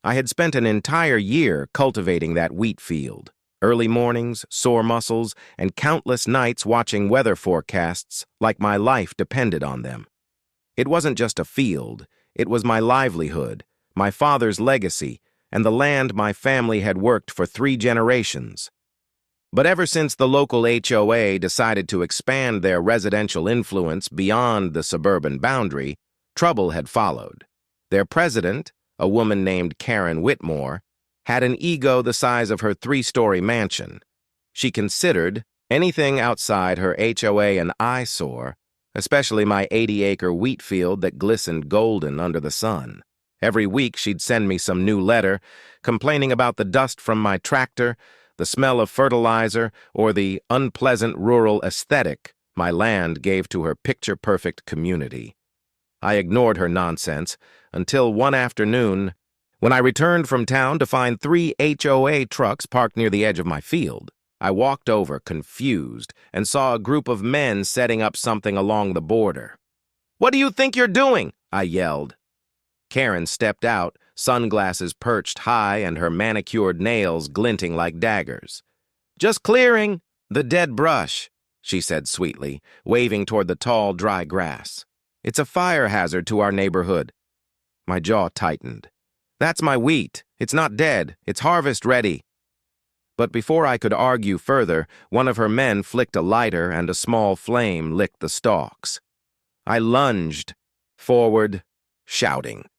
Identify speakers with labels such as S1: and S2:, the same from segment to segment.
S1: I had spent an entire year cultivating that wheat field. Early mornings, sore muscles, and countless nights watching weather forecasts like my life depended on them. It wasn't just a field, it was my livelihood, my father's legacy, and the land my family had worked for 3 generations. But ever since the local HOA decided to expand their residential influence beyond the suburban boundary, trouble had followed. Their president, a woman named Karen Whitmore, had an ego the size of her 3-story mansion. She considered anything outside her HOA an eyesore, especially my 80-acre wheat field that glistened golden under the sun. Every week she'd send me some new letter, complaining about the dust from my tractor, the smell of fertilizer, or the unpleasant rural aesthetic my land gave to her picture-perfect community. I ignored her nonsense until one afternoon, when I returned from town to find 3 HOA trucks parked near the edge of my field. I walked over, confused, and saw a group of men setting up something along the border. "What do you think you're doing?" I yelled. Karen stepped out, sunglasses perched high and her manicured nails glinting like daggers. "Just clearing the dead brush," she said sweetly, waving toward the tall, dry grass. "It's a fire hazard to our neighborhood." My jaw tightened. "That's my wheat. It's not dead. It's harvest ready." But before I could argue further, one of her men flicked a lighter and a small flame licked the stalks. I lunged forward, shouting.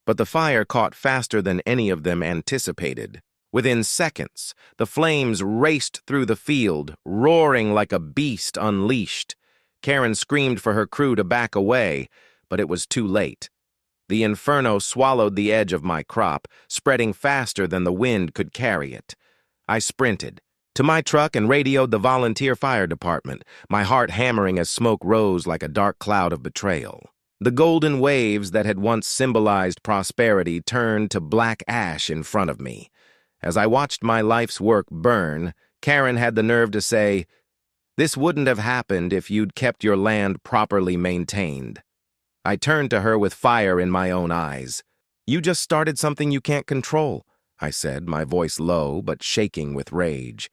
S1: But the fire caught faster than any of them anticipated. Within seconds, the flames raced through the field, roaring like a beast unleashed. Karen screamed for her crew to back away, but it was too late. The inferno swallowed the edge of my crop, spreading faster than the wind could carry it. I sprinted to my truck and radioed the volunteer fire department, my heart hammering as smoke rose like a dark cloud of betrayal. The golden waves that had once symbolized prosperity turned to black ash in front of me. As I watched my life's work burn, Karen had the nerve to say, "This wouldn't have happened if you'd kept your land properly maintained." I turned to her with fire in my own eyes. "You just started something you can't control," I said, my voice low but shaking with rage.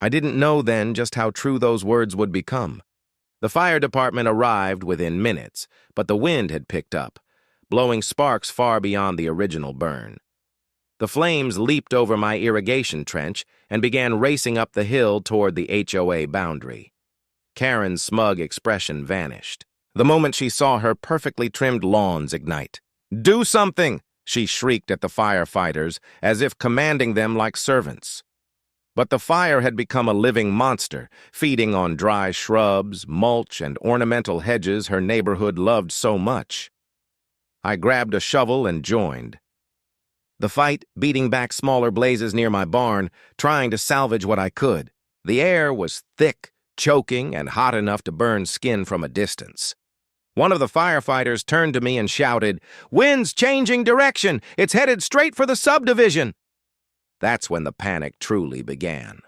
S1: I didn't know then just how true those words would become. The fire department arrived within minutes, but the wind had picked up, blowing sparks far beyond the original burn. The flames leaped over my irrigation trench and began racing up the hill toward the HOA boundary. Karen's smug expression vanished the moment she saw her perfectly trimmed lawns ignite. "Do something!" she shrieked at the firefighters, as if commanding them like servants. But the fire had become a living monster, feeding on dry shrubs, mulch, and ornamental hedges her neighborhood loved so much. I grabbed a shovel and joined the fight, beating back smaller blazes near my barn, trying to salvage what I could. The air was thick, choking, and hot enough to burn skin from a distance. One of the firefighters turned to me and shouted, "Wind's changing direction! It's headed straight for the subdivision!" That's when the panic truly began.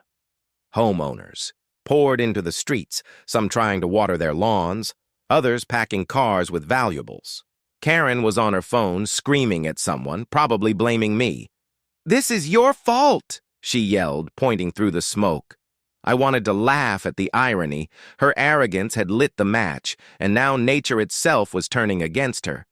S1: Homeowners poured into the streets, some trying to water their lawns, others packing cars with valuables. Karen was on her phone, screaming at someone, probably blaming me. "This is your fault," she yelled, pointing through the smoke. I wanted to laugh at the irony. Her arrogance had lit the match, and now nature itself was turning against her.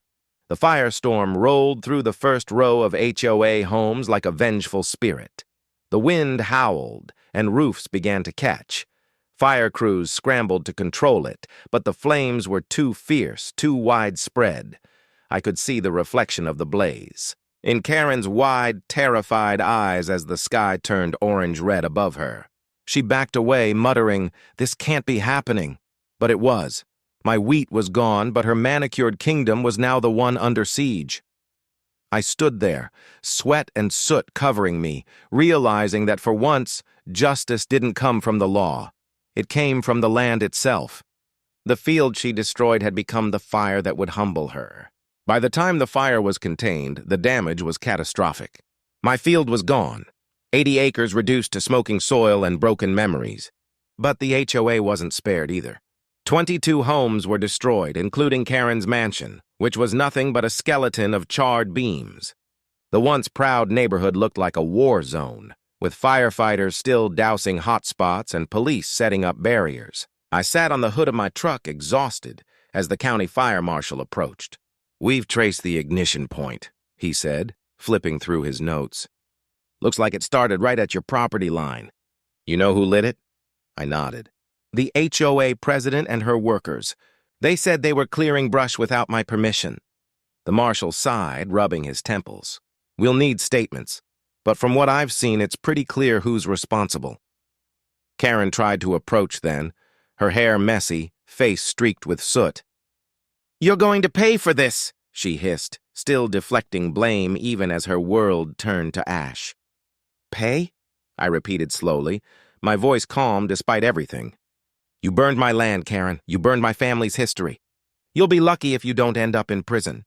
S1: The firestorm rolled through the first row of HOA homes like a vengeful spirit. The wind howled, and roofs began to catch. Fire crews scrambled to control it, but the flames were too fierce, too widespread. I could see the reflection of the blaze in Karen's wide, terrified eyes as the sky turned orange-red above her. She backed away, muttering, "This can't be happening." But it was. My wheat was gone, but her manicured kingdom was now the one under siege. I stood there, sweat and soot covering me, realizing that for once, justice didn't come from the law. It came from the land itself. The field she destroyed had become the fire that would humble her. By the time the fire was contained, the damage was catastrophic. My field was gone, 80 acres reduced to smoking soil and broken memories. But the HOA wasn't spared either. 22 homes were destroyed, including Karen's mansion, which was nothing but a skeleton of charred beams. The once proud neighborhood looked like a war zone, with firefighters still dousing hot spots and police setting up barriers. I sat on the hood of my truck, exhausted, as the county fire marshal approached. "We've traced the ignition point," he said, flipping through his notes. "Looks like it started right at your property line. You know who lit it?" I nodded. "The HOA president and her workers. They said they were clearing brush without my permission." The marshal sighed, rubbing his temples. "We'll need statements, but from what I've seen, it's pretty clear who's responsible." Karen tried to approach then, her hair messy, face streaked with soot. "You're going to pay for this," she hissed, still deflecting blame even as her world turned to ash. "Pay?" I repeated slowly, my voice calm despite everything. "You burned my land, Karen. You burned my family's history. You'll be lucky if you don't end up in prison."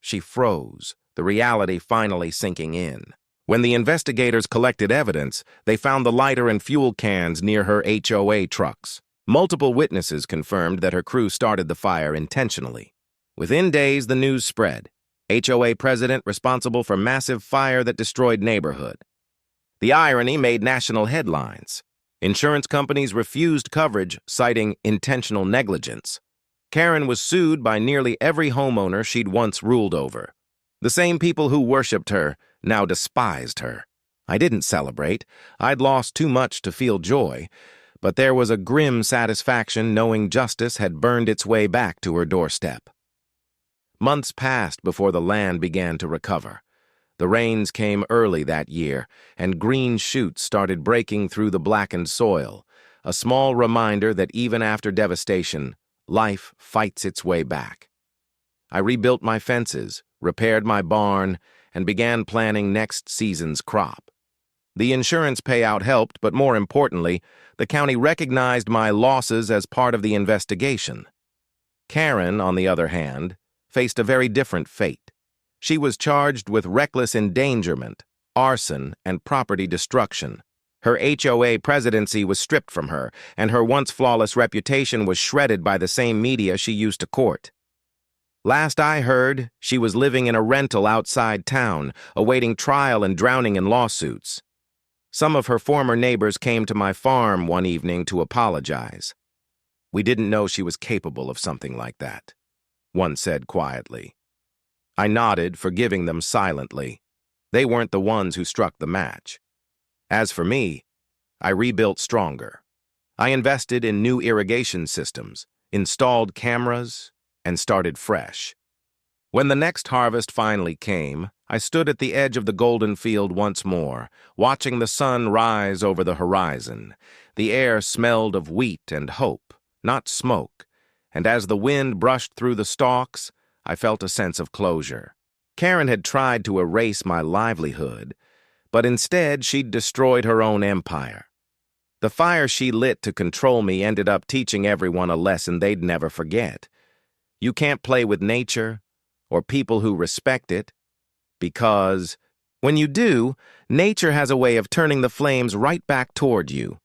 S1: She froze, the reality finally sinking in. When the investigators collected evidence, they found the lighter and fuel cans near her HOA trucks. Multiple witnesses confirmed that her crew started the fire intentionally. Within days, the news spread. HOA president responsible for massive fire that destroyed neighborhood. The irony made national headlines. Insurance companies refused coverage, citing intentional negligence. Karen was sued by nearly every homeowner she'd once ruled over. The same people who worshipped her now despised her. I didn't celebrate. I'd lost too much to feel joy, but there was a grim satisfaction knowing justice had burned its way back to her doorstep. Months passed before the land began to recover. The rains came early that year, and green shoots started breaking through the blackened soil, a small reminder that even after devastation, life fights its way back. I rebuilt my fences, repaired my barn, and began planning next season's crop. The insurance payout helped, but more importantly, the county recognized my losses as part of the investigation. Karen, on the other hand, faced a very different fate. She was charged with reckless endangerment, arson, and property destruction. Her HOA presidency was stripped from her, and her once flawless reputation was shredded by the same media she used to court. Last I heard, she was living in a rental outside town, awaiting trial and drowning in lawsuits. Some of her former neighbors came to my farm one evening to apologize. "We didn't know she was capable of something like that," one said quietly. I nodded, forgiving them silently. They weren't the ones who struck the match. As for me, I rebuilt stronger. I invested in new irrigation systems, installed cameras, and started fresh. When the next harvest finally came, I stood at the edge of the golden field once more, watching the sun rise over the horizon. The air smelled of wheat and hope, not smoke, and as the wind brushed through the stalks, I felt a sense of closure. Karen had tried to erase my livelihood, but instead she'd destroyed her own empire. The fire she lit to control me ended up teaching everyone a lesson they'd never forget. You can't play with nature or people who respect it, because when you do, nature has a way of turning the flames right back toward you.